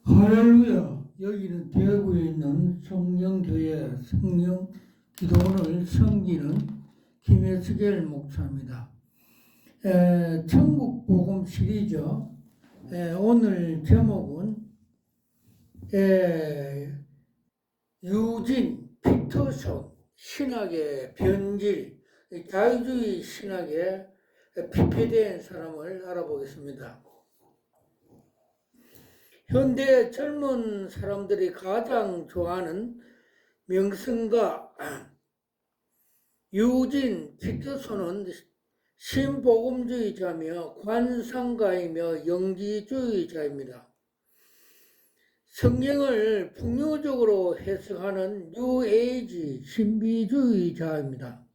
할렐루야. 여기는 대구에 있는 성령교회 성령기도원을 섬기는 김혜수겔 목사입니다. 천국복음 시리즈 오늘 제목은 유진 피터son 신학의 변질, 자유주의 신학에 피폐된 사람을 알아보겠습니다. 현대 젊은 사람들이 가장 좋아하는 명성가 유진 피터슨은 신복음주의자며 관상가이며 영지주의자입니다. 성경을 풍요적으로 해석하는 뉴에이지 신비주의자입니다.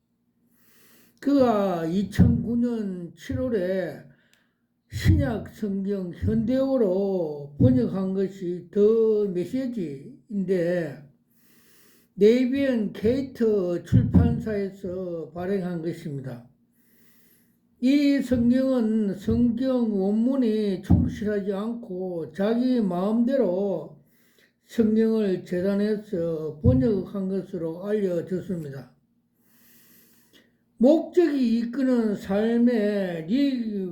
그가 2009년 7월에 신약 성경 현대어로 번역한 것이 더 메시지인데 네이비앤 게이트 출판사에서 발행한 것입니다. 이 성경은 성경 원문이 충실하지 않고 자기 마음대로 성경을 재단해서 번역한 것으로 알려졌습니다. 목적이 이끄는 삶의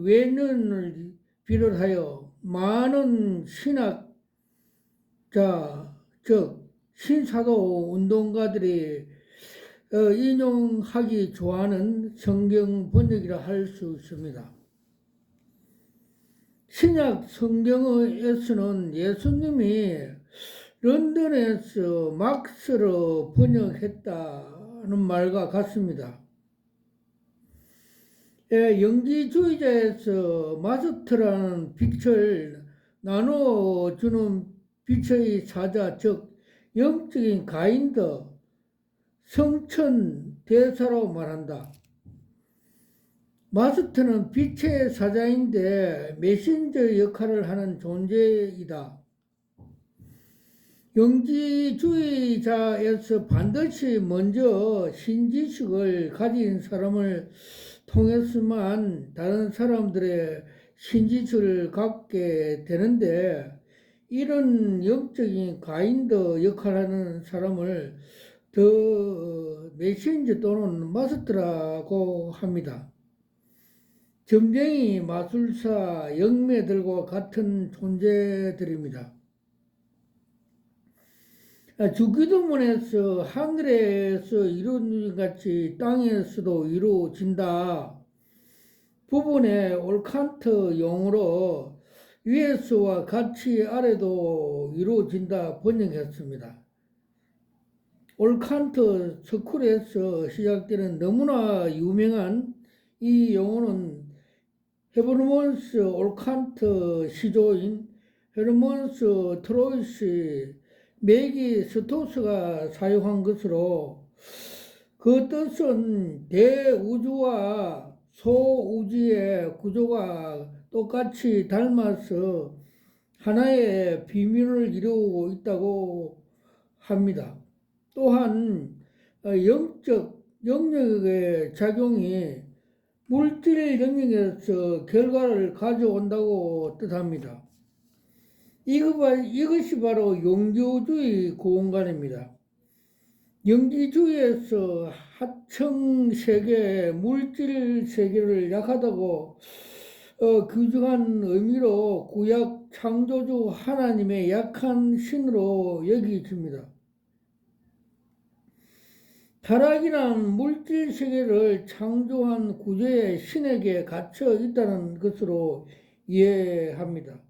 외면을 비롯하여 많은 신학자, 즉 신사도 운동가들이 인용하기 좋아하는 성경 번역이라 할 수 있습니다. 신약 성경에서는 예수님이 런던에서 막스로 번역했다는 말과 같습니다. 영지주의자에서 마스터라는 빛을 나누어주는 빛의 사자, 즉 영적인 가이드, 성천 대사로 말한다. 마스터는 빛의 사자인데 메신저 역할을 하는 존재이다. 영지주의자에서 반드시 먼저 신지식을 가진 사람을 통해서만 다른 사람들의 신지식을 갖게 되는데 이런 영적인 가이드 역할하는 사람을 더 메신저 또는 마스터라고 합니다. 점쟁이, 마술사, 영매들과 같은 존재들입니다. 주기도문에서 하늘에서 이루어진 같이 땅에서도 이루어진다 부분에 올칸트 용어로 위에서와 같이 아래도 이루어진다 번역했습니다. 올칸트 스쿨에서 시작되는 너무나 유명한 이 용어는 헤르먼스 올칸트 시조인 헤르먼스 트로이스 메기 스토스가 사용한 것으로 그 뜻은 대우주와 소우주의 구조가 똑같이 닮아서 하나의 비밀을 이루고 있다고 합니다. 또한 영적 영역의 작용이 물질 영역에서 결과를 가져온다고 뜻합니다. 이것이 바로 영지주의 공간입니다. 영지주의에서 하청 세계, 물질 세계를 약하다고 규정한 의미로 구약 창조주 하나님의 약한 신으로 여기집니다. 타락이란 물질 세계를 창조한 구조의 신에게 갇혀 있다는 것으로 이해합니다.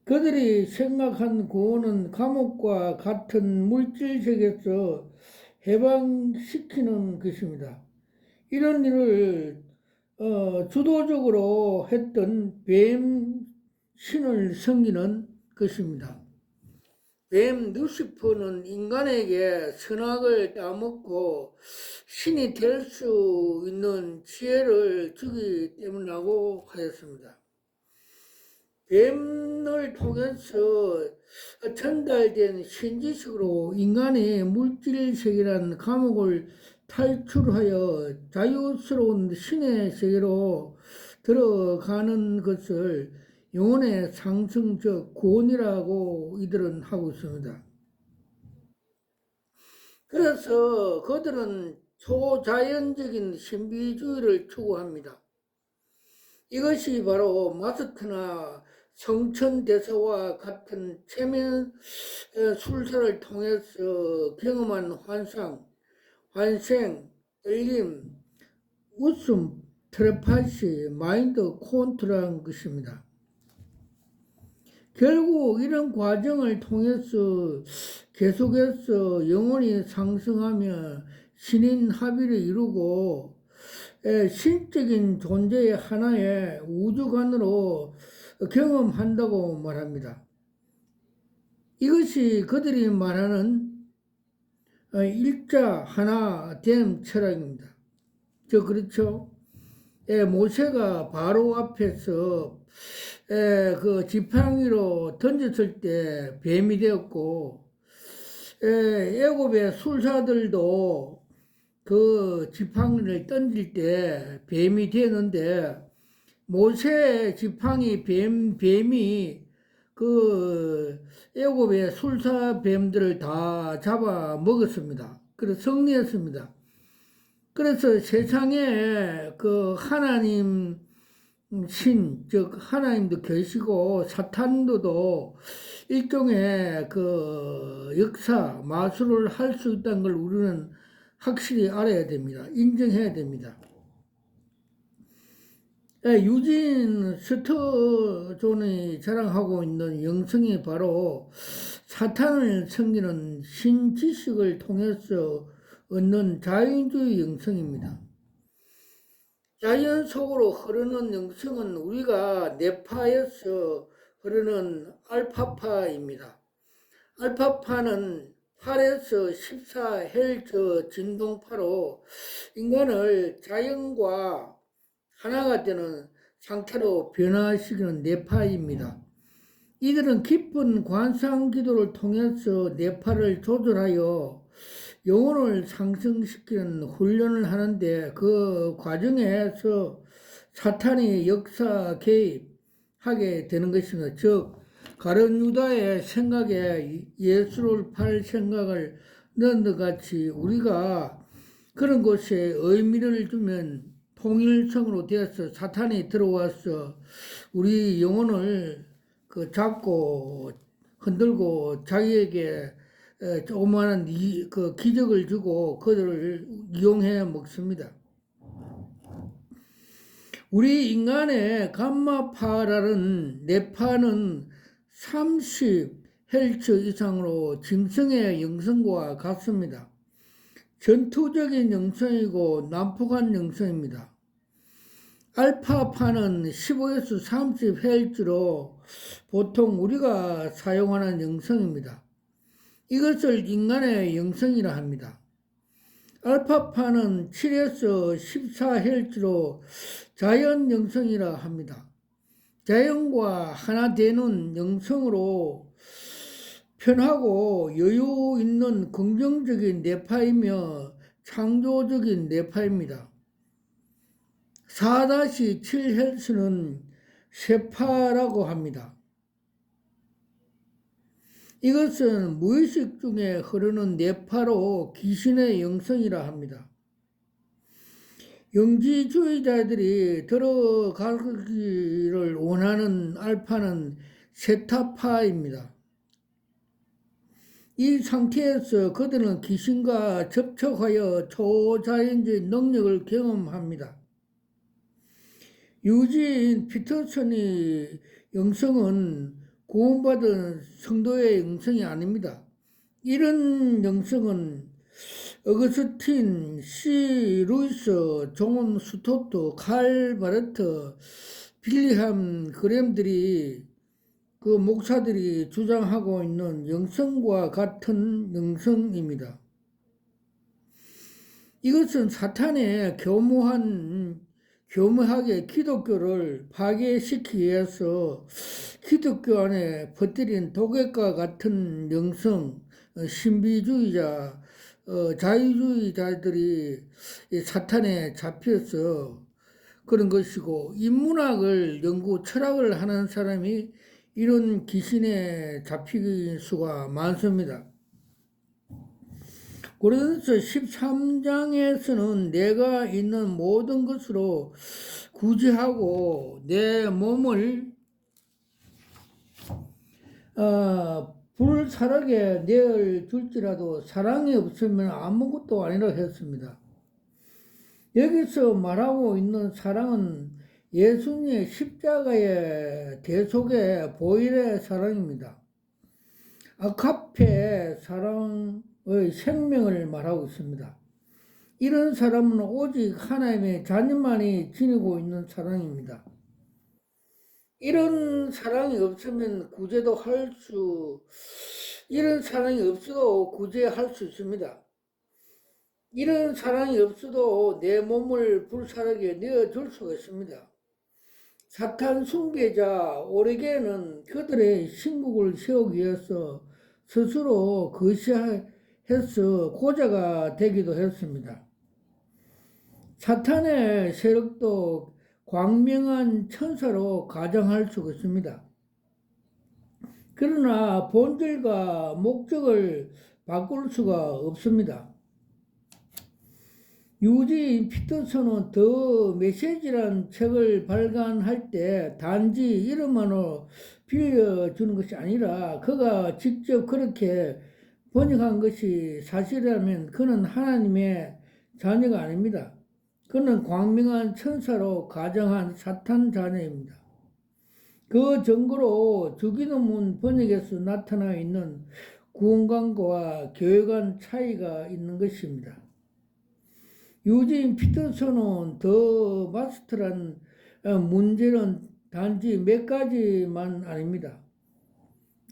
그들이 생각한 구원은 감옥과 같은 물질 세계에서 해방시키는 것입니다. 이런 일을 주도적으로 했던 뱀 신을 섬기는 것입니다. 뱀 루시퍼는 인간에게 선악을 따먹고 신이 될 수 있는 지혜를 주기 때문이라고 하였습니다. 뱀을 통해서 전달된 신지식으로 인간이 물질 세계라는 감옥을 탈출하여 자유스러운 신의 세계로 들어가는 것을 영혼의 상승적 구원이라고 이들은 하고 있습니다. 그래서 그들은 초자연적인 신비주의를 추구합니다. 이것이 바로 마스터나 성천대사와 같은 체면 술사를 통해서 경험한 환상, 환생, 열림, 웃음, 텔레파시, 마인드 컨트롤한 것입니다. 결국 이런 과정을 통해서 계속해서 영혼이 상승하며 신인 합의를 이루고 신적인 존재의 하나의 우주관으로 경험한다고 말합니다. 이것이 그들이 말하는 일자 하나됨 철학입니다. 그렇죠? 모세가 바로 앞에서 그 지팡이로 던졌을 때 뱀이 되었고, 애굽의 술사들도 그 지팡이를 던질 때 뱀이 되었는데, 모세 지팡이 뱀이 그 애굽의 술사 뱀들을 다 잡아 먹었습니다. 그래서 승리했습니다. 그래서 세상에 그 하나님 즉 하나님도 계시고 사탄도 일종의 그 역사 마술을 할 수 있다는 걸 우리는 확실히 알아야 됩니다. 인정해야 됩니다. 유진 스터존이 자랑하고 있는 영성이 바로 사탄을 섬기는 신지식을 통해서 얻는 자연주의 영성입니다. 자연 속으로 흐르는 영성은 우리가 뇌파에서 흐르는 알파파입니다. 알파파는 8에서 14Hz 진동파로 인간을 자연과 하나가 되는 상태로 변화시키는 뇌파입니다. 이들은 깊은 관상 기도를 통해서 뇌파를 조절하여 영혼을 상승시키는 훈련을 하는데 그 과정에서 사탄이 역사 개입하게 되는 것입니다. 즉 가룟 유다의 생각에 예수를 팔 생각을 넣은 것 같이 우리가 그런 곳에 의미를 주면 통일성으로 되어서 사탄이 들어와서 우리 영혼을 잡고 흔들고 자기에게 조그마한 그 기적을 주고 그들을 이용해 먹습니다. 우리 인간의 감마파라는 뇌파는 30Hz 이상으로 짐승의 영성과 같습니다. 전투적인 영성이고 난폭한 영성입니다. 알파파는 15에서 30Hz로 보통 우리가 사용하는 영성입니다. 이것을 인간의 영성이라 합니다. 알파파는 7에서 14Hz로 자연 영성이라 합니다. 자연과 하나 되는 영성으로 편하고 여유 있는 긍정적인 뇌파이며 창조적인 뇌파입니다. 4-7Hz는 쇠파라고 합니다. 이것은 무의식 중에 흐르는 뇌파로 귀신의 영성이라 합니다. 영지주의자들이 들어가기를 원하는 알파는 세타파입니다. 이 상태에서 그들은 귀신과 접촉하여 초자연적인 능력을 경험합니다. 유진 피터슨의 영성은 구원받은 성도의 영성이 아닙니다. 이런 영성은 어거스틴, C. 루이스, 존 스토트, 칼 바르트, 빌리함 그램들이 그 목사들이 주장하고 있는 영성과 같은 영성입니다. 이것은 사탄의 교묘하게 기독교를 파괴시키기 위해서 기독교 안에 퍼뜨린 독액과 같은 영성, 신비주의자, 자유주의자들이 사탄에 잡혀서 그런 것이고, 인문학을 연구, 철학을 하는 사람이 이런 귀신에 잡힐 수가 많습니다. 고린도서 13장에서는 내가 있는 모든 것으로 구제하고 내 몸을 불사르게 내어줄지라도 사랑이 없으면 아무것도 아니라 했습니다. 여기서 말하고 있는 사랑은 예수님의 십자가의 대속의 보혈의 사랑입니다. 아카페 사랑의 생명을 말하고 있습니다. 이런 사람은 오직 하나님의 자녀만이 지니고 있는 사랑입니다. 이런 사랑이 없으면 이런 사랑이 없어도 구제할 수 있습니다. 이런 사랑이 없어도 내 몸을 불사르게 내어줄 수가 있습니다. 사탄 숭배자 오르게는 그들의 신국을 세우기 위해서 스스로 거시해서 고자가 되기도 했습니다. 사탄의 세력도 광명한 천사로 가정할 수가 있습니다. 그러나 본질과 목적을 바꿀 수가 없습니다. 유진 피터슨은 더 메시지라는 책을 발간할 때 단지 이름만으로 빌려주는 것이 아니라 그가 직접 그렇게 번역한 것이 사실이라면 그는 하나님의 자녀가 아닙니다. 그는 광명한 천사로 가정한 사탄 자녀입니다. 그 증거로 죽이는 문 번역에서 나타나 있는 구원관과 교회 간 차이가 있는 것입니다. 유진 피터슨은 더 마스터란 문제는 단지 몇 가지만 아닙니다.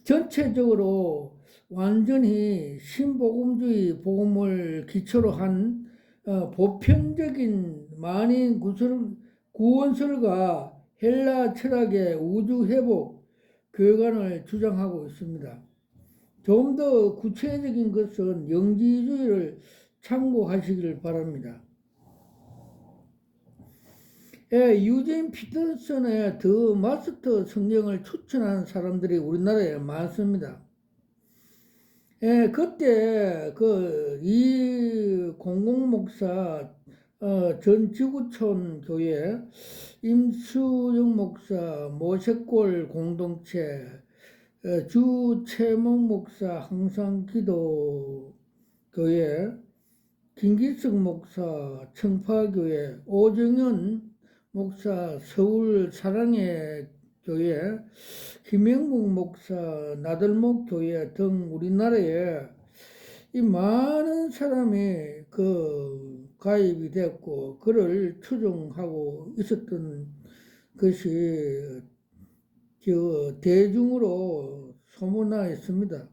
전체적으로 완전히 신복음주의 복음을 기초로 한 보편적인 만인 구원설과 헬라 철학의 우주 회복 교회관을 주장하고 있습니다. 좀 더 구체적인 것은 영지주의를 참고하시길 바랍니다. 유진 피터슨의 더 마스터 성경을 추천하는 사람들이 우리나라에 많습니다. 그때 이 공공목사 전 지구촌 교회, 임수영 목사 모색골 공동체, 주채목 목사 항상기도 교회, 김기석 목사 청파교회, 오정현 목사 서울 사랑의 교회, 김영국 목사 나들목 교회 등 우리나라에 이 많은 사람이 가입이 됐고 그를 추종하고 있었던 것이 대중으로 소문나 있습니다.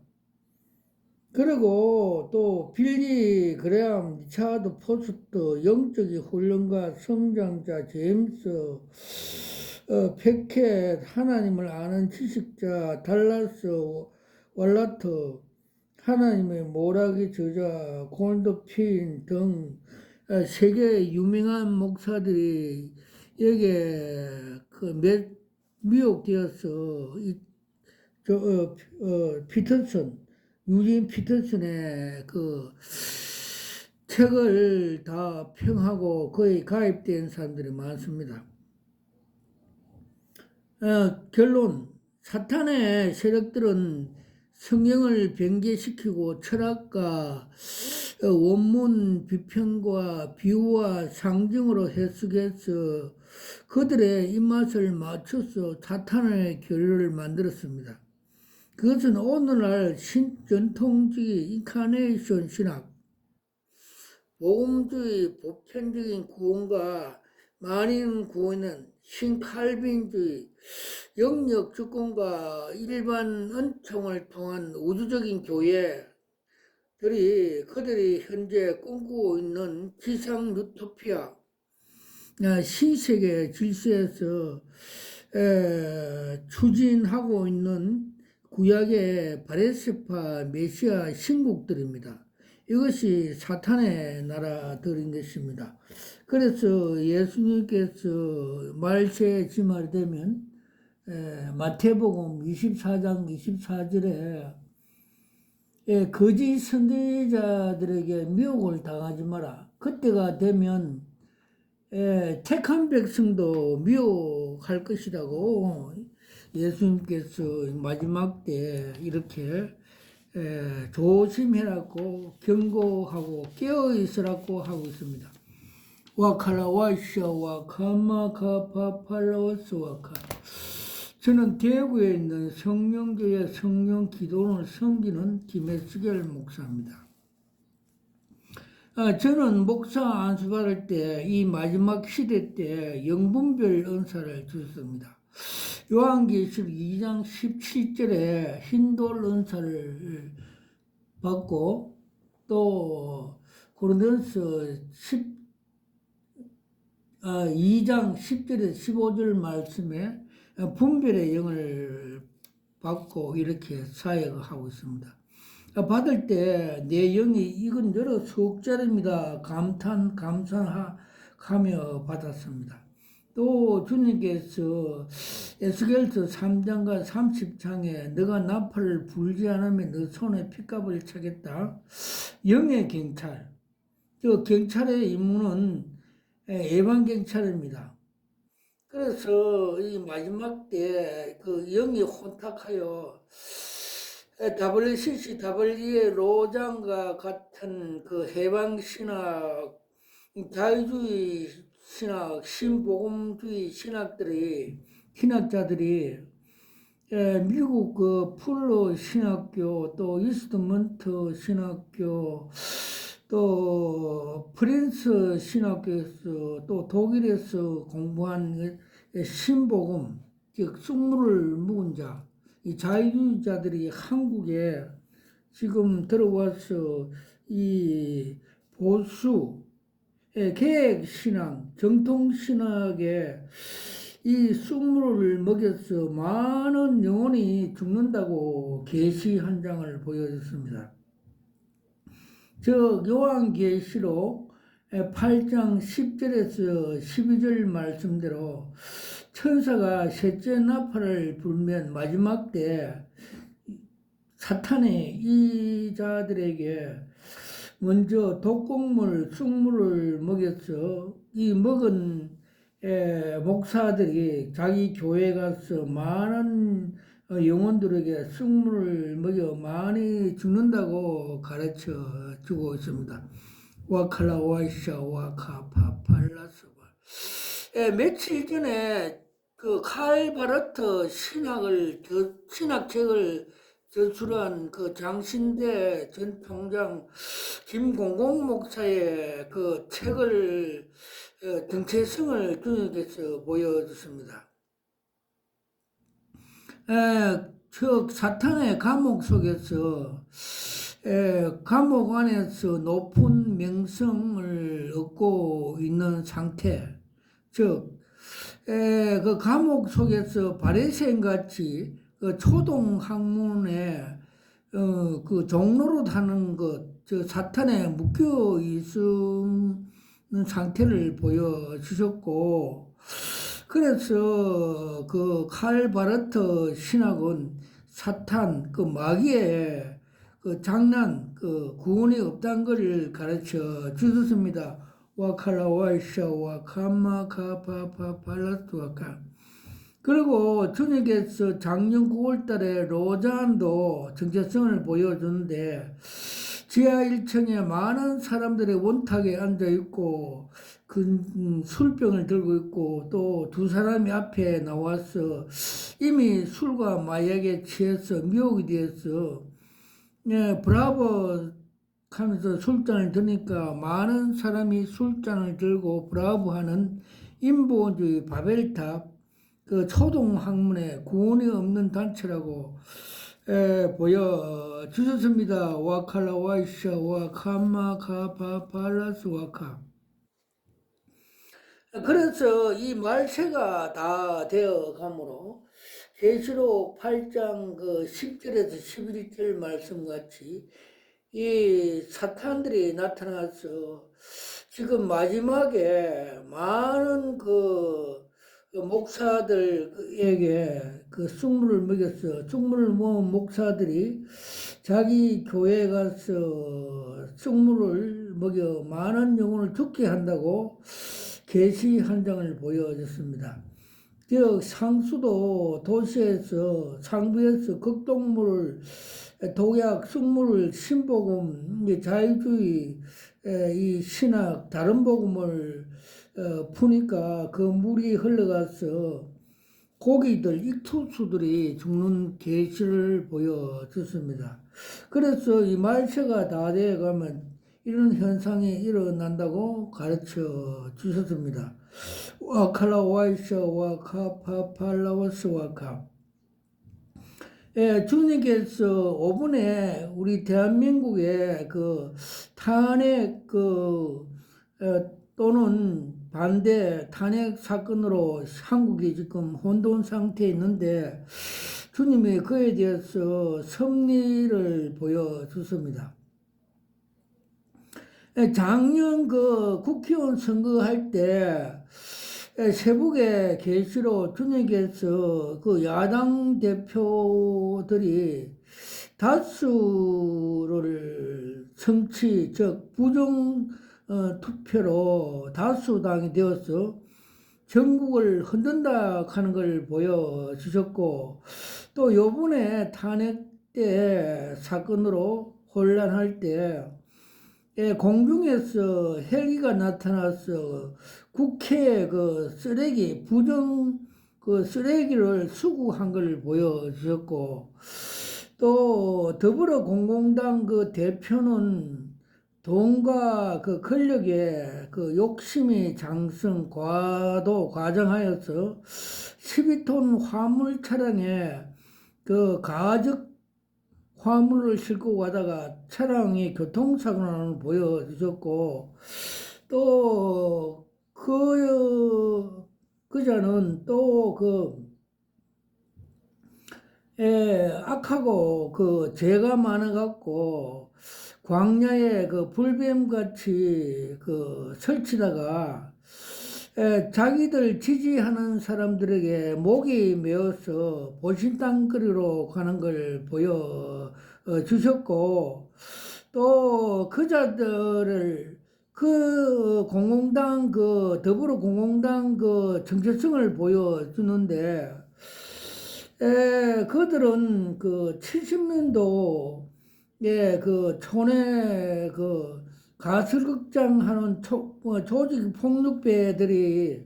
그리고 또 빌리 그레암, 리차드 포스터, 영적인 훈련가, 성장자, 제임스 패켓, 하나님을 아는 지식자, 달라스 왈라터, 하나님의 모락의 저자, 골드핀 등 세계 유명한 목사들이 여기에 미혹되어서 유진 피터슨의 책을 다 평하고 거의 가입된 사람들이 많습니다. 결론, 사탄의 세력들은 성경을 변개시키고 철학과 원문 비평과 비유와 상징으로 해석해서 그들의 입맛을 맞춰서 사탄의 교리를 만들었습니다. 그것은 오늘날 전통주의 인카네이션 신학, 복음주의 보편적인 구원과 만인 구원은 신칼빈주의, 영역 주권과 일반 은총을 통한 우주적인 교회들이 그들이 현재 꿈꾸고 있는 지상 유토피아, 신세계 질서에서 추진하고 있는 구약의 바레세파 메시아 신국들입니다. 이것이 사탄의 나라들인 것입니다. 그래서 예수님께서 말세에 지말이 되면 마태복음 24장 24절에 거짓 선지자들에게 미혹을 당하지 마라. 그때가 되면 택한 백성도 미혹할 것이라고 예수님께서 마지막 때 이렇게 조심해라고 경고하고 깨어있으라고 하고 있습니다. 와칼라와샤와 카마카파팔라와스와카. 저는 대구에 있는 성령교회 성령기도원을 섬기는 김혜수결 목사입니다. 저는 목사 안수 받을 때 이 마지막 시대 때 영분별 은사를 주셨습니다. 요한계시록 2장 17절에 흰돌 은사를 받고 또 고린도전서 2장 10절에서 15절 말씀에 분별의 영을 받고 이렇게 사역을 하고 있습니다. 받을 때 내 영이 이건 여러 수억짜리입니다. 감사하며 받았습니다. 또 주님께서 에스겔서 3장과 30장에 너가 나팔을 불지 않으면 너 손에 핏값을 차겠다. 영의 경찰. 저 경찰의 임무는 예방경찰입니다. 그래서 이 마지막 때 그 영이 혼탁하여 WCC, WE의 로장과 같은 그 해방신학, 자유주의 신학, 신복음주의 신학자들이 미국 그 풀로 신학교, 또 이스트먼트 신학교, 또 프린스 신학교에서 또 독일에서 공부한 신복음, 즉 쑥물을 묵은 자, 이 자유주의자들이 한국에 지금 들어와서 이 보수 개혁신앙, 정통신학에 이 쑥물을 먹여서 많은 영혼이 죽는다고 계시 한 장을 보여줬습니다. 저 요한계시록 8장 10절에서 12절 말씀대로 천사가 셋째 나팔을 불면 마지막 때 사탄이 이 자들에게 먼저 독곡물, 쑥물을 먹여서 이 먹은 목사들이 자기 교회 가서 많은 영혼들에게 쑥물을 먹여 많이 죽는다고 가르쳐 주고 있습니다. 와칼라와샤 와카파팔라스바. 며칠 전에 그 칼 바르트 신학책을 저술한 그 장신대 전 총장 김공공 목사의 그 책을 정체성을 주님께서 보여줬습니다. 즉 사탄의 감옥 속에서 감옥 안에서 높은 명성을 얻고 있는 상태, 즉 그 감옥 속에서 바리새인 같이 그 초동 학문에 그 종로로 하는 것, 저 사탄에 묶여 있는 상태를 보여주셨고, 그래서 그 칼 바르트 신학은 사탄, 그 마귀의 그 장난, 그 구원이 없다는 것을 가르쳐 주셨습니다. 와칼라와이샤 와카마카파파팔라스와카. 그리고 주님께서 작년 9월달에 로잔도 정체성을 보여주는데 지하 1층에 많은 사람들이 원탁에 앉아 있고 그 술병을 들고 있고 또 두 사람이 앞에 나와서 이미 술과 마약에 취해서 미혹이 되어서 브라보 하면서 술잔을 드니까 많은 사람이 술잔을 들고 브라보 하는 인본주의 바벨탑 그 초동 학문에 구원이 없는 단체라고 보여주셨습니다. 와칼라와이샤 와카마카파팔라스와카. 그래서 이 말세가 다 되어 가므로 계시록 8장 그 10절에서 11절 말씀같이 이 사탄들이 나타나서 지금 마지막에 많은 그 목사들에게 그 쑥물을 먹였어. 쑥물을 먹은 목사들이 자기 교회에 가서 쑥물을 먹여 많은 영혼을 죽게 한다고 계시 한 장을 보여줬습니다. 즉 상수도 도시에서 상부에서 극동물을 독약, 쑥물을 신복음, 자유주의 이 신학 다른 복음을 푸니까 그 물이 흘러가서 고기들, 익투수들이 죽는 계시를 보여줬습니다. 그래서 이 말세가 다 돼가면 이런 현상이 일어난다고 가르쳐 주셨습니다. 와칼라 와이셔 와카 파팔라워스 와카. 예, 주님께서 5분에 우리 대한민국의 그 탄핵 또는 반대 탄핵 사건으로 한국이 지금 혼돈 상태에 있는데 주님이 그에 대해서 섭리를 보여주습니다. 작년 그 국회의원 선거할 때 세북의 계시로 주님께서 그 야당 대표들이 다수를 성취, 즉 부정 투표로 다수당이 되어서 전국을 흔든다 하는 걸 보여주셨고, 또 요번에 탄핵 때 사건으로 혼란할 때 공중에서 헬기가 나타나서 국회 그 쓰레기, 부정 그 쓰레기를 수거한 걸 보여주셨고, 또 더불어 공공당 그 대표는 돈과 그 권력의 그 욕심이 장성 과정하여서 12톤 화물 차량에 그 가적 화물을 싣고 가다가 차량이 교통사고 나는 걸 보여주셨고, 또 그자는 또 악하고 그 죄가 많아갖고 광야에 그 불뱀같이 그 설치다가 자기들 지지하는 사람들에게 목이 메어서 보신탕거리로 가는 걸 보여주셨고, 또 그자들을 그 공공당 그 더불어 공공당 그 정체성을 보여주는데, 그들은 그 70년도 그 촌에 그 가설극장 하는 조직 폭력배들이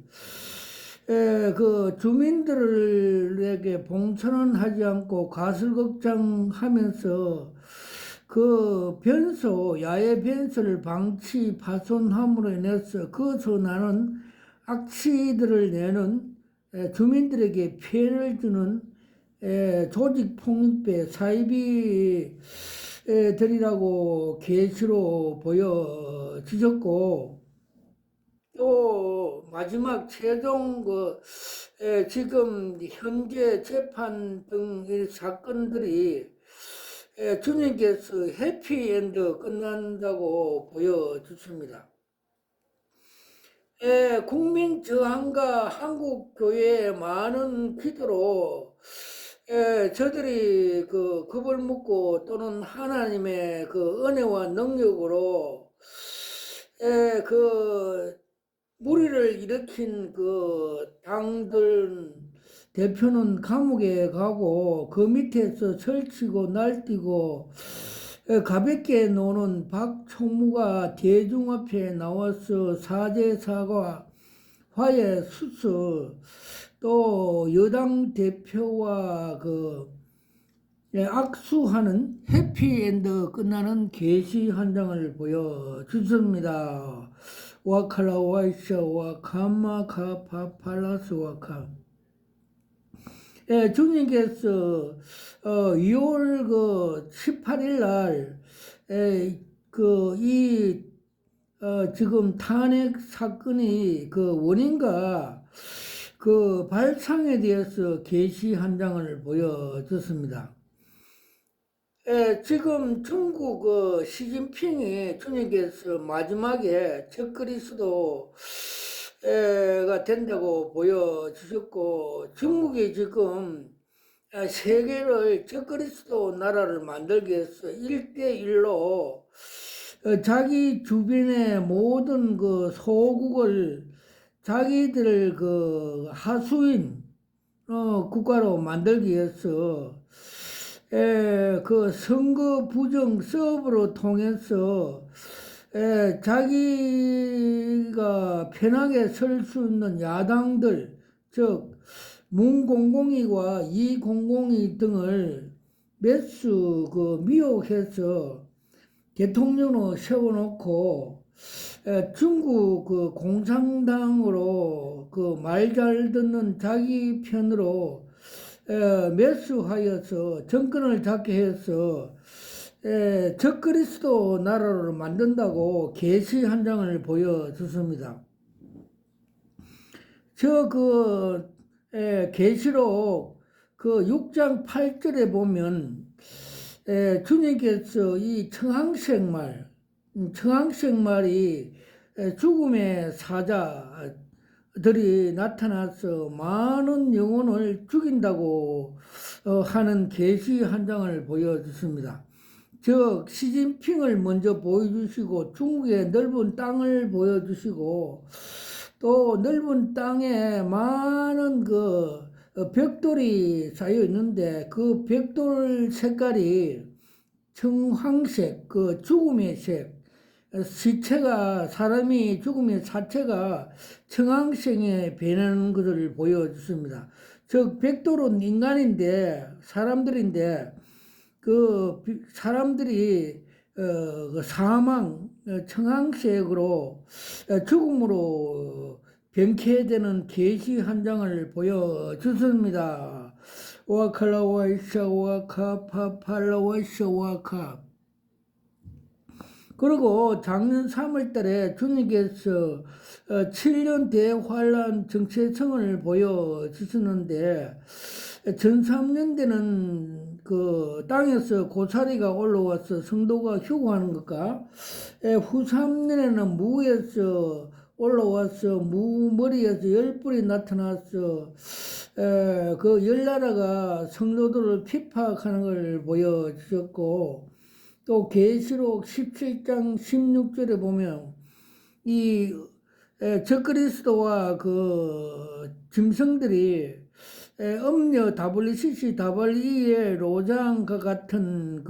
그 주민들에게 봉천은 하지 않고 가설극장 하면서 그 변소, 야외 변소를 방치 파손함으로 인해서 그것으로 나는 악취들을 내는 주민들에게 피해를 주는 조직 폭력배 사이비 들이라고 계시로 보여주셨고, 또 마지막 최종 지금 현재 재판 등 사건들이 주님께서 해피엔드 끝난다고 보여주십니다. 국민 저항과 한국 교회의 많은 기도로 저들이 그 겁을 먹고 또는 하나님의 그 은혜와 능력으로 그 무리를 일으킨 그 당들 대표는 감옥에 가고 그 밑에서 설치고 날뛰고 가볍게 노는 박 총무가 대중 앞에 나와서 사죄 사과 화해 수습, 또 여당 대표와 악수하는 해피엔드 끝나는 계시 한 장을 보여주습니다. 와칼라 와이샤 와카마 카파팔라스 와카. 주님께서 2월 18일 날 지금 탄핵 사건이 그 원인과 그 발상에 대해서 계시 한 장을 보여줬습니다. 지금 중국 시진핑이 중국에서 마지막에 적그리스도가 된다고 보여주셨고, 중국이 지금 세계를 적그리스도 나라를 만들기 위해서 1대1로 자기 주변의 모든 그 소국을 자기들 그 하수인 국가로 만들기 위해서 그 선거 부정 서버로 통해서 자기가 편하게 설 수 있는 야당들, 즉 문공공이와 이공공이 등을 매수 미혹해서 대통령으로 세워놓고 중국 공산당으로 말 잘 듣는 자기 편으로 매수하여서 정권을 잡게 해서 적그리스도 나라를 만든다고 계시 한 장을 보여줬습니다. 계시록 6장 8절에 보면 주님께서 이 청항생말이 죽음의 사자들이 나타나서 많은 영혼을 죽인다고 하는 계시 한 장을 보여주십니다. 즉 시진핑을 먼저 보여주시고 중국의 넓은 땅을 보여주시고 또 넓은 땅에 많은 벽돌이 쌓여 있는데 그 벽돌 색깔이 청황색, 죽음의 색, 죽음의 사체가 청황색에 변하는 것을 보여줬습니다. 즉, 벽돌은 인간인데, 사람들인데, 사람들이 사망, 청황색으로 죽음으로 변케되는 계시 한 장을 보여주습니다. 와칼라와이샤 파팔라와이샤. 그리고 작년 3월 달에 주님께서 7년 대환란 정체성을 보여주셨는데 전 3년대는 땅에서 고사리가 올라와서 성도가 휴거하는 것과 후 3년에는 무에서 올라와서 무 머리에서 10뿔이 나타나서 열나라가 성도들을 핍박하는 걸 보여주셨고 또 계시록 17장 16절에 보면 이 적그리스도와 짐승들이 음녀 다블리의 로장과 같은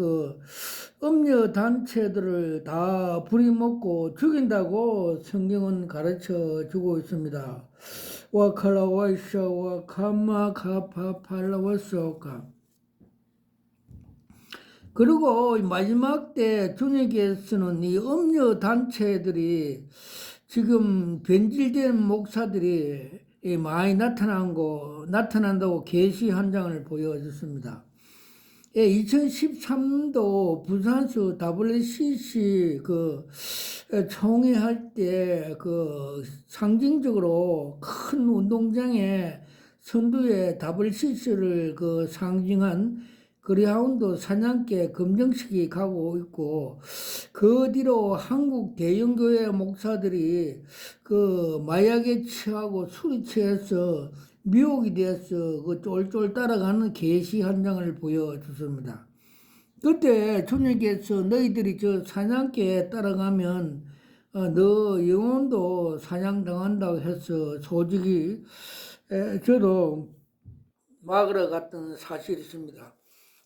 음녀 단체들을 다 부리먹고 죽인다고 성경은 가르쳐 주고 있습니다. 와칼라와이샤와 카마카파팔라와소카. 그리고 마지막 때 주님께서는 이 음녀 단체들이 지금 변질된 목사들이 많이 나타난다고 계시 한 장을 보여줬습니다. 2013도 부산시 WCC 총회할 때 상징적으로 큰 운동장에 선두에 WCC를 상징한 그리하운드 사냥개 검정식이 가고 있고 그 뒤로 한국 대형교회 목사들이 마약에 취하고 술에 취해서 미혹이 되어서 쫄쫄 따라가는 계시 한 장을 보여줬습니다. 그때 주님께서 너희들이 사냥개에 따라가면 너 영혼도 사냥당한다고 해서 솔직히 저도 막으러 갔던 사실이 있습니다.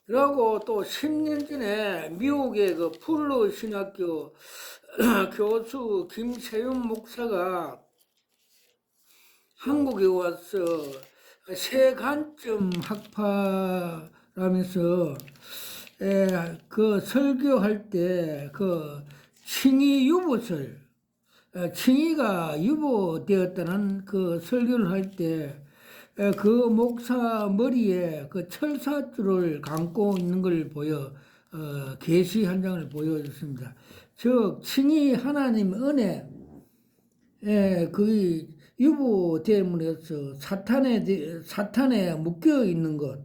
그리고 또 10년 전에 미국의 풀로 신학교 교수 김세윤 목사가 한국에 와서 새 관점 학파라면서 설교할 때 칭의 유보설, 칭의가 유보되었다는 설교를 할 때 목사 머리에 철사줄을 감고 있는 걸 계시 한 장을 보여줬습니다. 즉, 칭의 하나님 은혜, 유보 때문에서 사탄에 묶여 있는 것,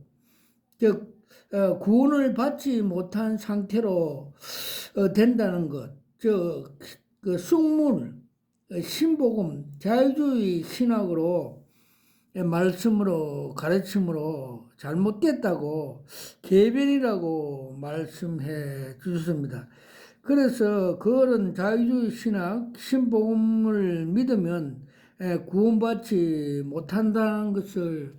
즉, 구원을 받지 못한 상태로 된다는 것. 그 쑥물, 신복음, 자유주의 신학으로 말씀으로 가르침으로 잘못됐다고 계변이라고 말씀해 주셨습니다. 그래서 그런 자유주의 신학, 신복음을 믿으면 구원받지 못한다는 것을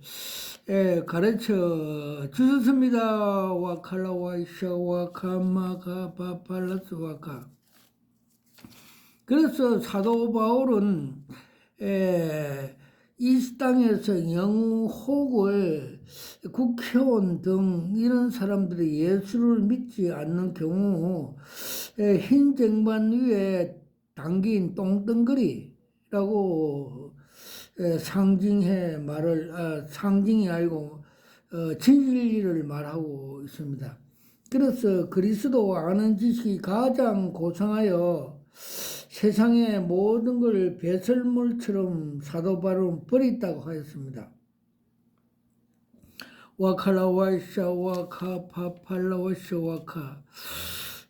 가르쳐 주셨습니다. 와칼라와 이샤와 카마가 바팔라스와카. 그래서 사도 바울은 이 땅에서 영혹을 국회의원 등 이런 사람들이 예수를 믿지 않는 경우 흰 쟁반 위에 담긴 똥덩거리라고 상징이 아니고 진리를 말하고 있습니다. 그래서 그리스도 아는 지식이 가장 고상하여 세상의 모든 걸 배설물처럼 사도 바울은 버렸다고 하였습니다. 와칼라와이샤 와카파팔라와샤 와카.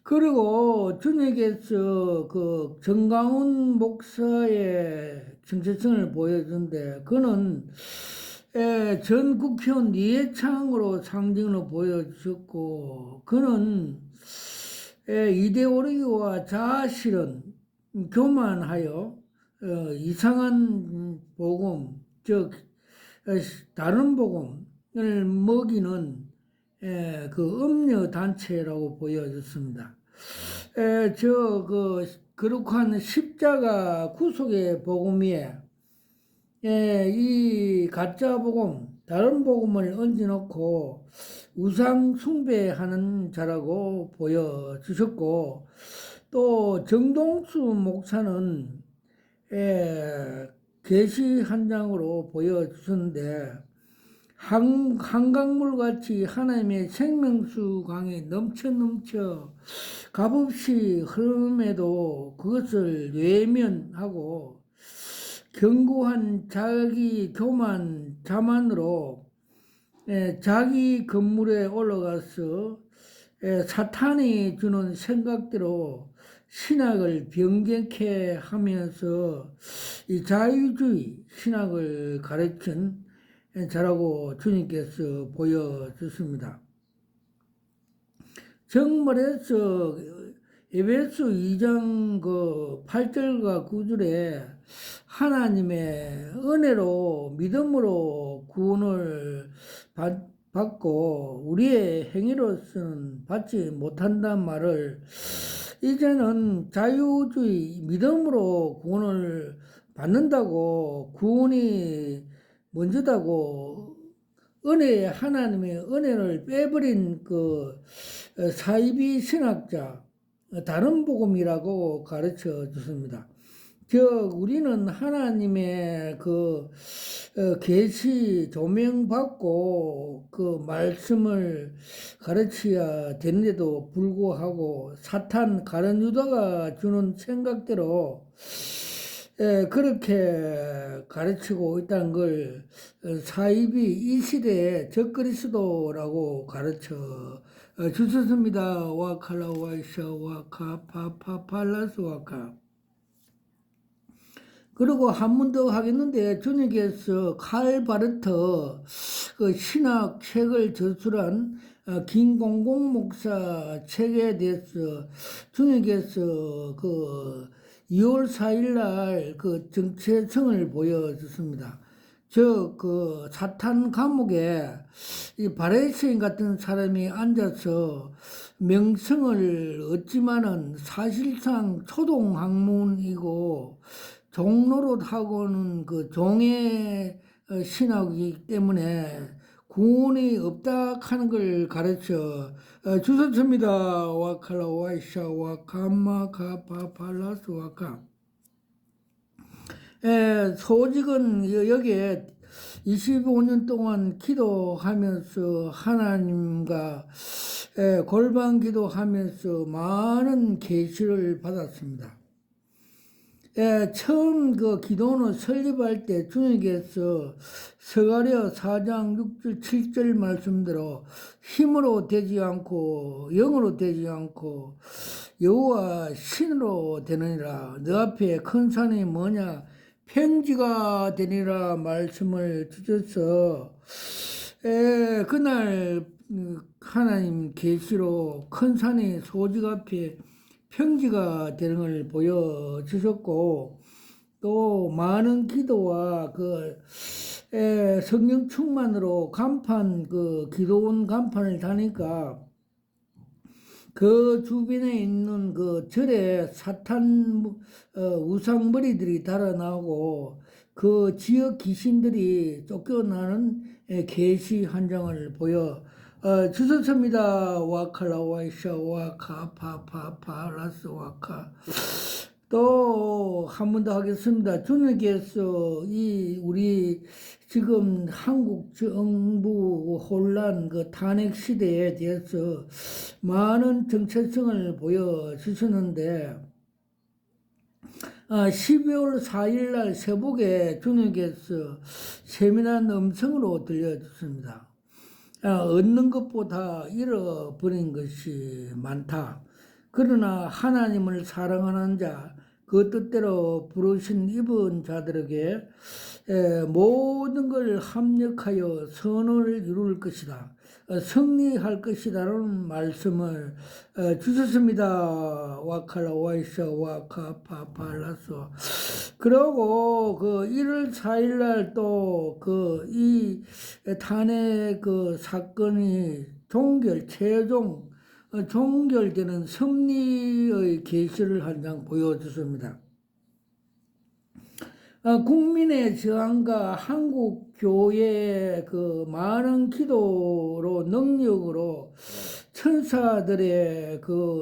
그리고 주님께서 그 정강훈 목사의 정체성을 보여주는데 그는 전 국회의원 이해창으로 상징으로 보여주셨고 그는 이데올로기와 자아실현 교만하여 이상한 복음, 즉 다른 복음을 먹이는 그 음료 단체라고 보여졌습니다. 거룩한 십자가 구속의 복음 위에 이 가짜 복음, 다른 복음을 얹어놓고 우상 숭배하는 자라고 보여주셨고 또 정동수 목사는 계시 한 장으로 보여주셨는데 한강물같이 하나님의 생명수 강이 넘쳐 값없이 흐름에도 그것을 외면하고 견고한 자기 교만 자만으로 자기 건물에 올라가서 사탄이 주는 생각대로 신학을 변경케 하면서 이 자유주의 신학을 가르친 자라고 주님께서 보여주십니다. 정말에서 에베소 2장 그 8절과 9절에 하나님의 은혜로 믿음으로 구원을 받고 우리의 행위로서는 받지 못한다는 말을 이제는 자유주의 믿음으로 구원을 받는다고 구원이 먼저다고 하나님의 은혜를 빼버린 그 사이비 신학자 다른 복음이라고 가르쳐 주십니다. 우리는 하나님의 그 계시 조명받고 그 말씀을 가르쳐야 되는데도 불구하고 사탄 가룟 유다가 주는 생각대로 그렇게 가르치고 있다는 걸 사이비 이 시대의 적그리스도라고 가르쳐 주셨습니다. 와칼라와이샤 와카파파팔라스 와카. 그리고 한 번 더 하겠는데 주님께서 칼 바르터 그 신학 책을 저술한 김공공 목사 책에 대해서 주님께서 그 2월 4일 날 그 정체성을 보여줬습니다. 그 사탄 감옥에 이 바리새인 같은 사람이 앉아서 명성을 얻지만은 사실상 초동학문이고 종노릇하고는 그 종의 신학이기 때문에 구원이 없다 하는 걸 가르쳐 주셨습니다. 와칼라 와이샤 와카마 카파팔라스 와카. 소직은 여기에 25년 동안 기도하면서 하나님과 골방 기도하면서 많은 계시를 받았습니다. 처음 그 기도원을 설립할 때 주님께서 스가랴 4장 6절 7절 말씀대로 힘으로 되지 않고 영으로 되지 않고 여호와 신으로 되느니라. 너 앞에 큰 산이 뭐냐 평지가 되니라 말씀을 주셔서 그날 하나님 계시로 큰 산이 소직 앞에 평지가 되는 걸 보여주셨고 또 많은 기도와 성령 충만으로 간판 기도원 간판을 다니까 그 주변에 있는 그 절에 사탄 우상머리들이 달아나고 그 지역 귀신들이 쫓겨나는 계시 한 장을 보여 주셨습니다. 와칼라 와이샤 와카 파파파 라스 와카. 또 한 번 더 하겠습니다. 주님께서 우리 지금 한국 정부 혼란 탄핵 시대에 대해서 많은 정체성을 보여주셨는데 12월 4일 날 새벽에 주님께서 세밀한 음성으로 들려주셨습니다. 얻는 것보다 잃어버린 것이 많다. 그러나 하나님을 사랑하는 자, 그 뜻대로 부르신 입은 자들에게 모든 걸 합력하여 선을 이룰 것이다. 승리할 것이다라는 말씀을 주셨습니다. 와칼라 와이샤 와카 파팔라소. 그러고 1월 4일 날 또 이 탄핵 사건이 최종 종결되는 승리의 계시를 한 장 보여줬습니다. 국민의 저항과 한국 교회의 많은 기도로 능력으로 천사들의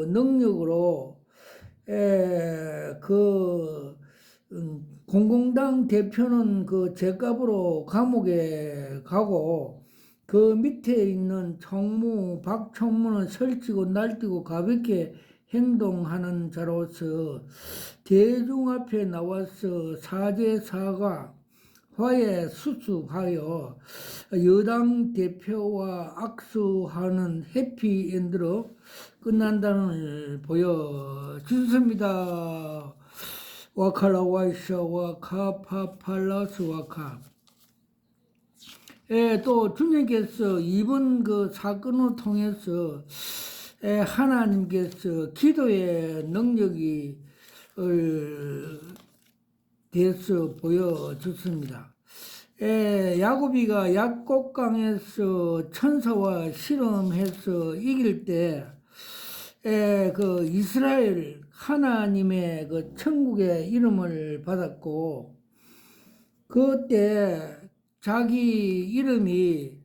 능력으로 공공당 대표는 죗값으로 감옥에 가고 그 밑에 있는 박총무는 설치고 날뛰고 가볍게 행동하는 자로서 대중 앞에 나와서 사죄 사과 화해 수습하여 여당 대표와 악수하는 해피엔드로 끝난다는 걸 보여주셨습니다. 와칼라 와이샤 와카 파팔라스 와카. 또 주님께서 이번 사건을 통해서 하나님께서 기도의 능력이 대해서 보여줬습니다. 야고비가 약곡강에서 천사와 실험해서 이길 때 이스라엘 하나님의 천국의 이름을 받았고 그때 자기 이름이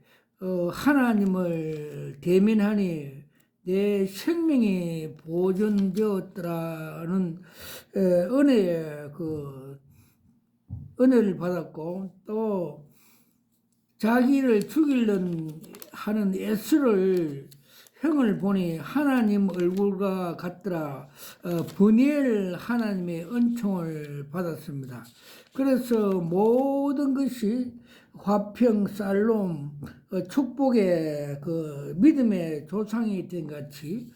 하나님을 대면하니 내 생명이 보존되었더라는 은혜를 받았고 또 자기를 죽이려는 하는 에스를 형을 보니 하나님 얼굴과 같더라. 브니엘 하나님의 은총을 받았습니다. 그래서 모든 것이 화평, 살롬, 축복의 믿음의 조상이 된 같이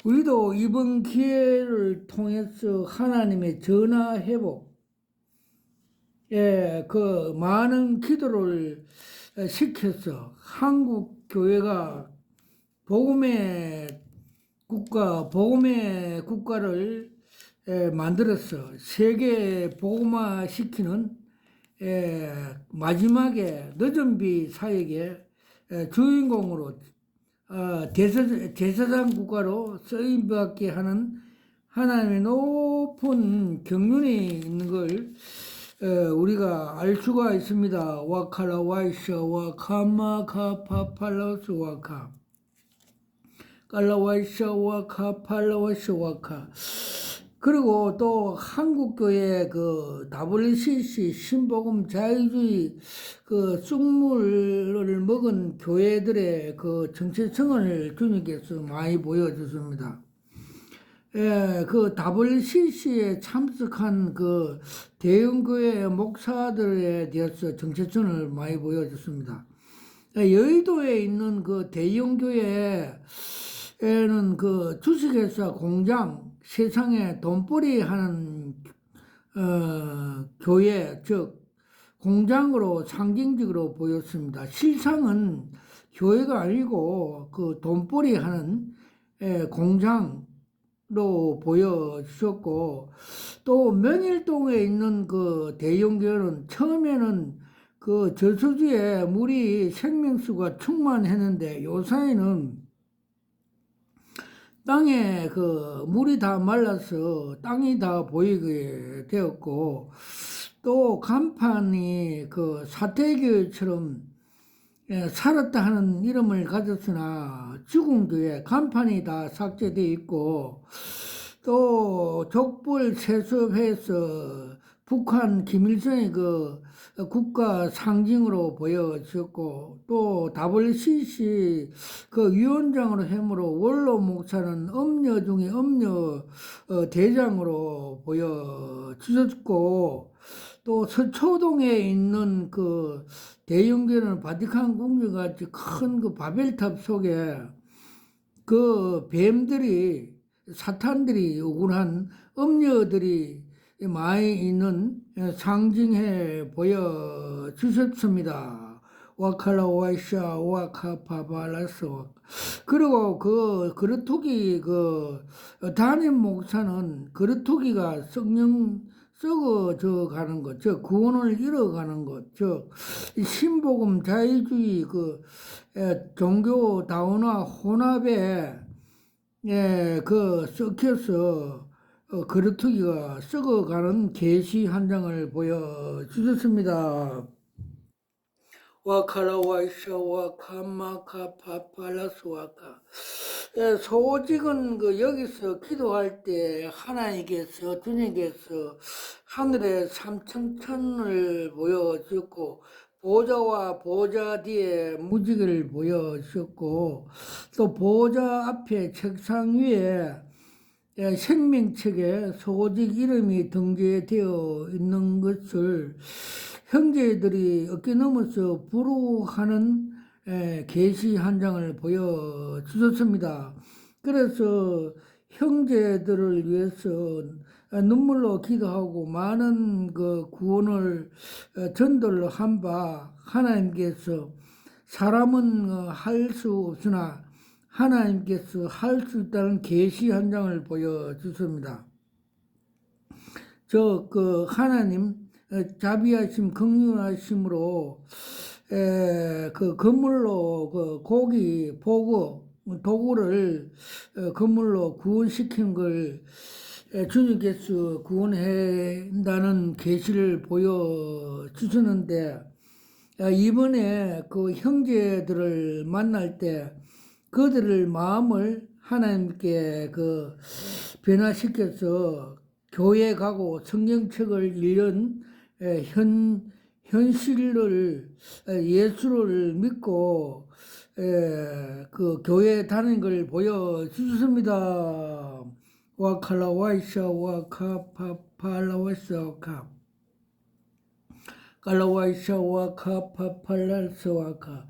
우리도 이번 기회를 통해서 하나님의 전화 회복, 많은 기도를 시켜서 한국 교회가 복음의 국가를 만들어서 세계 복음화 시키는 마지막에 늦은 비 사역의 주인공으로 제사장 국가로 쓰임받게 하는 하나님의 높은 경륜이 있는 걸 우리가 알 수가 있습니다. 와칼라 와이샤 와카마 카파팔라스 와카 깔라와이샤 와카 팔라와이샤 와카. 그리고 또 한국교회 WCC 신복음 자유주의 쑥물을 먹은 교회들의 정체성을 주님께서 많이 보여주십니다. 그 WCC에 참석한 그 대형교회 목사들에 대해서 정체성을 많이 보여줬습니다. 여의도에 있는 그 대형교회에는 그 주식회사 공장 세상에 돈벌이 하는 교회, 즉 공장으로 상징적으로 보였습니다. 실상은 교회가 아니고 그 돈벌이 하는 공장로 보여주셨고, 또 명일동에 있는 그 대형교회는 처음에는 그 저수지에 물이 생명수가 충만했는데 요사이는 땅에 그 물이 다 말라서 땅이 다 보이게 되었고, 또 간판이 그 사태교회처럼 살았다 하는 이름을 가졌으나 죽은 교회 간판이 다 삭제되어 있고, 또 족불 세습해서 북한 김일성의 그 국가 상징으로 보여졌고, 또 WCC 그 위원장으로 해므로 원로 목사는 엄녀 중에 엄녀 대장으로 보여주셨고, 또 서초동에 있는 그 대형교회는 바티칸 궁전같이 큰 그 바벨탑 속에 그 뱀들이 사탄들이 억울한 엄녀들이 많이 있는 상징해 보여 주셨습니다. 와칼라 와이샤 와카파발라스. 그리고 그 그르투기 그 담임 목사는 그르투기가 썩어져 가는 것, 저 구원을 잃어가는 것, 저 신복음 자유주의 그 종교 다원화 혼합에 그 썩혀서 그루터기가 썩어가는 계시 한 장을 보여주셨습니다. 와카라 와이샤 와카마카 파팔라스 와카. 소직은 그 여기서 기도할 때 하나님께서 주님께서 하늘의 삼천천을 보여주셨고, 보좌와 보좌 뒤에 무지개를 보여주셨고, 또 보좌 앞에 책상 위에 생명책에 소직 이름이 등재되어 있는 것을 형제들이 어깨 넘어서 부러워하는 계시 한 장을 보여주셨습니다. 그래서 형제들을 위해서 눈물로 기도하고 많은 그 구원을 전도를 한 바, 하나님께서 사람은 할 수 없으나 하나님께서 할 수 있다는 계시 한 장을 보여주십니다. 저 그 하나님 자비하심 긍휼하심으로 그 건물로 그 고기 보고 도구를 건물로 구원시킨 걸 주님께서 구원한다는 계시를 보여주셨는데, 이번에 그 형제들을 만날 때 그들을 마음을 하나님께 그 변화시켜서 교회 가고 성경책을 읽는 현실을 예수를 믿고 그 교회 다니는 걸 보여주셨습니다. 와칼라와이샤 와카파팔라와이샤 와카 갈라와이샤 와카파팔라스 와카.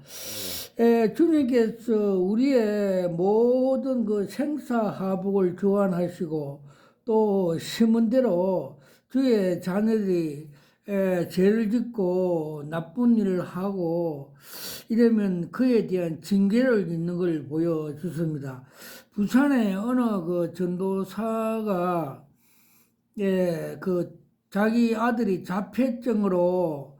주님께서 우리의 모든 그 생사하복을 주관하시고, 또 심은 대로 주의 자녀들이 죄를 짓고 나쁜 일을 하고 이러면 그에 대한 징계를 있는 걸 보여주십니다. 부산의 어느 그 전도사가 그 자기 아들이 자폐증으로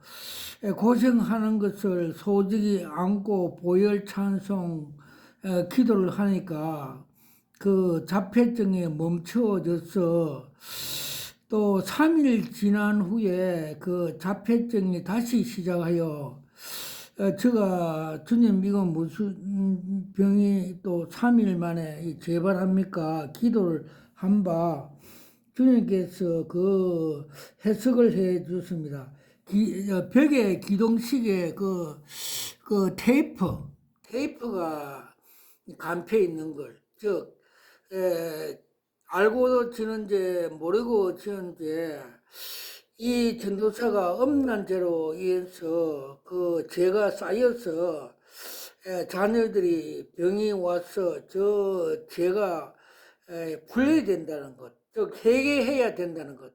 고생하는 것을 소직이 안고 보혈 찬송 기도를 하니까 그 자폐증이 멈춰져서, 또 3일 지난 후에 그 자폐증이 다시 시작하여 제가 주님 이거 무슨 병이 또 3일 만에 재발합니까? 기도를 한 바 주님께서 그 해석을 해 주십니다. 벽에 기동식에 그 테이프가 감혀 있는 걸, 즉 알고 지는지 모르고 지는지 이 전도사가 음란 죄로 인해서 그 죄가 쌓여서 자녀들이 병이 와서 저 죄가 풀려야 된다는 것, 즉 회개해야 된다는 것,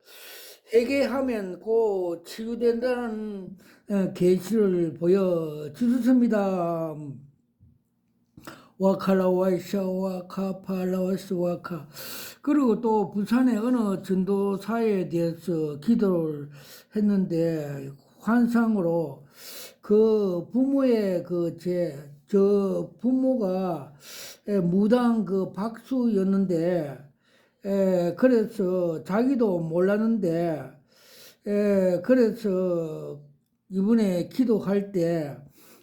회개하면 곧 치유된다는 계시를 보여주셨습니다. 와카라 와이샤 와카 팔라와스 와카. 그리고 또 부산의 어느 전도사에 대해서 기도를 했는데 환상으로 그 부모의 저 부모가 무당 그 박수였는데 그래서 자기도 몰랐는데 그래서 이번에 기도할 때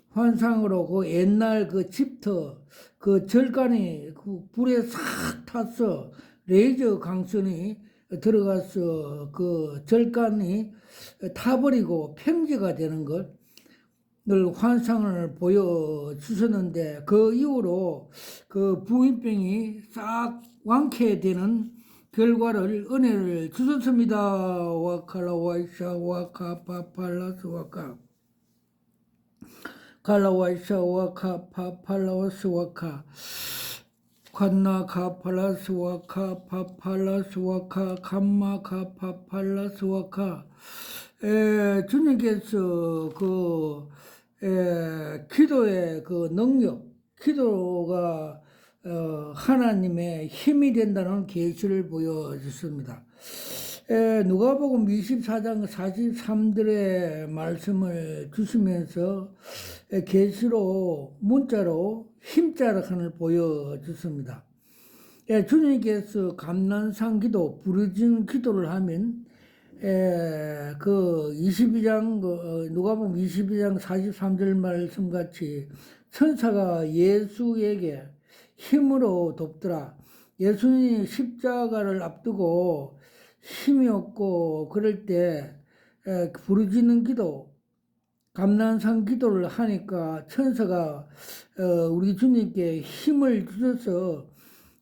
환상으로 그 옛날 그 집터 그 절간이 그 불에 싹 탔어. 레이저 강선이 들어가서 그 절간이 타버리고 평지가 되는 것을 환상을 보여주셨는데 그 이후로 그 부인병이 싹 완쾌되는 결과를 은혜를 주셨습니다. 와카라 와이샤 와카 파팔라스 와카 갈라와이샤 와카 파팔라스 와카 관나 카팔라스 와카 파팔라스 와카 감마 카파팔라스 와카 주님께서 그 기도의 그 능력, 기도가 하나님의 힘이 된다는 계시를 보여줬습니다. 누가복음 24장 43절의 말씀을 주시면서 계시로 문자로 힘자를 하나를 보여줬습니다. 주님께서 감난산 기도, 부르짖는 기도를 하면 그 22장 누가복음 22장 43절 말씀같이 천사가 예수에게 힘으로 돕더라. 예수님이 십자가를 앞두고 힘이 없고 그럴 때 부르짖는 기도, 감난산 기도를 하니까 천사가 우리 주님께 힘을 주셔서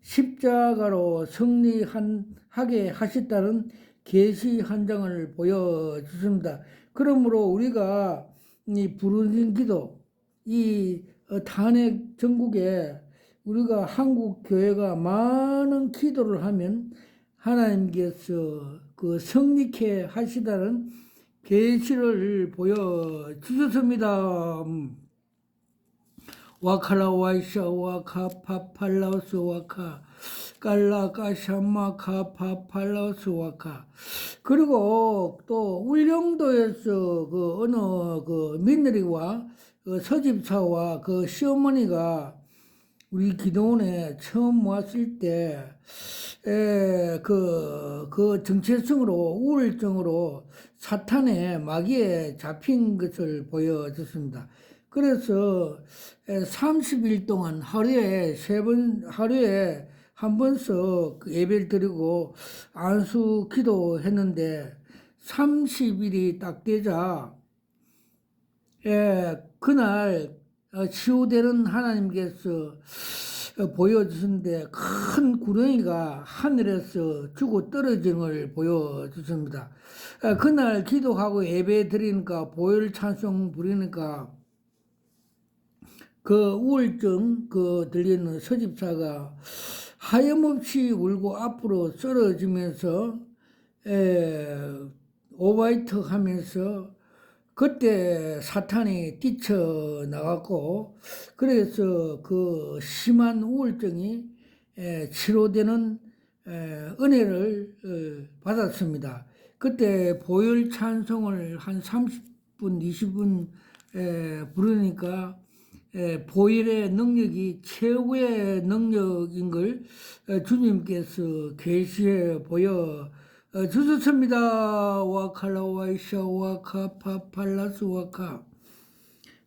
십자가로 승리하게 하셨다는 계시 한 장을 보여주십니다. 그러므로 우리가 이 부르짖는 기도, 이 탄핵 전국에 우리가 한국 교회가 많은 기도를 하면 하나님께서 그 성립케 하시다는 계시를 보여주셨습니다. 와카라 와이샤 와카 파팔라우스 와카 깔라 까샤마 카파팔라우스 와카. 그리고 또 울릉도에서 그 어느 그 며느리와 그 서집사와 그 시어머니가 우리 기도원에 처음 왔을 때, 그 정체성으로, 우울증으로 사탄의 마귀에 잡힌 것을 보여줬습니다. 그래서 30일 동안 하루에 한 번씩 예배를 드리고 안수 기도했는데 30일이 딱 되자, 그날 치유되는 하나님께서 보여주셨는데 큰 구렁이가 하늘에서 주고 떨어진 걸 보여주십니다. 그날 기도하고 예배 드리니까 보혈 찬송 부리니까 그 우울증 들리는 서집사가 하염없이 울고 앞으로 쓰러지면서 오바이트 하면서 그때 사탄이 뛰쳐나갔고 그래서 그 심한 우울증이 치료되는 은혜를 받았습니다. 그때 보혈 찬송을 한 30분, 20분 부르니까 보혈의 능력이 최고의 능력인 걸 주님께서 계시해 보여 주셨습니다. 와칼라 와이샤 와카 파팔라스 와카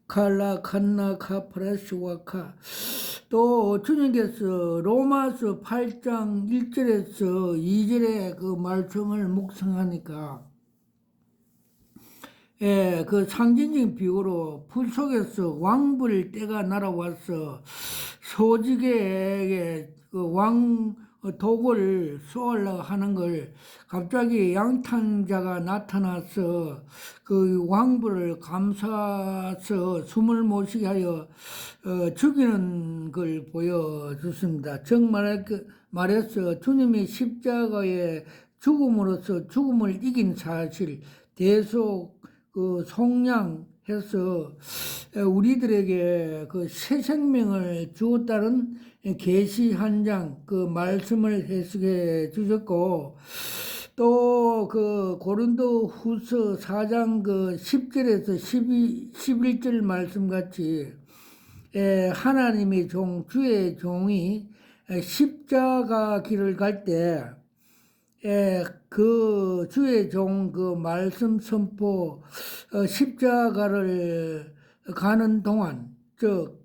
칼라 칸나 카프라스 와카. 또 주님께서 로마서 8장 1절에서 2절의 그 말씀을 묵상하니까 그 상징적인 비유로 풀 속에서 왕불 때가 날아와서 소직에게 그 독을 쏘려고 하는 걸 갑자기 양탄자가 나타나서 그 왕부를 감싸서 숨을 못 쉬게 하여 죽이는 걸 보여줬습니다. 정말 말해서 주님이 십자가의 죽음으로써 죽음을 이긴 사실 계속 그 속량해서 우리들에게 그 새 생명을 주었다는 계시 한 장 그 말씀을 해석해 주셨고, 또 그 고린도 후서 4장 그 10절에서 11절 말씀 같이 하나님의 주의 종이 십자가 길을 갈 때 그 주의 종 그 말씀 선포 십자가를 가는 동안 즉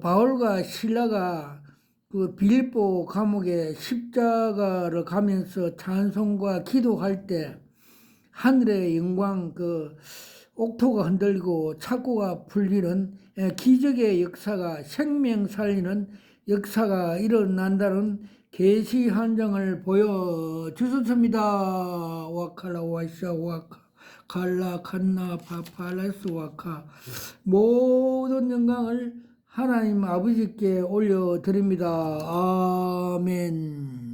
바울과 실라가 그 빌립보 감옥에 십자가를 가면서 찬송과 기도할 때 하늘의 영광 그 옥토가 흔들리고 착고가 풀리는 기적의 역사가 생명 살리는 역사가 일어난다는 계시 한 장을 보여주셨습니다. 와칼라 와샤 와카 칼라 칸나 파팔레스 와카 모든 영광을 하나님 아버지께 올려드립니다. 아멘.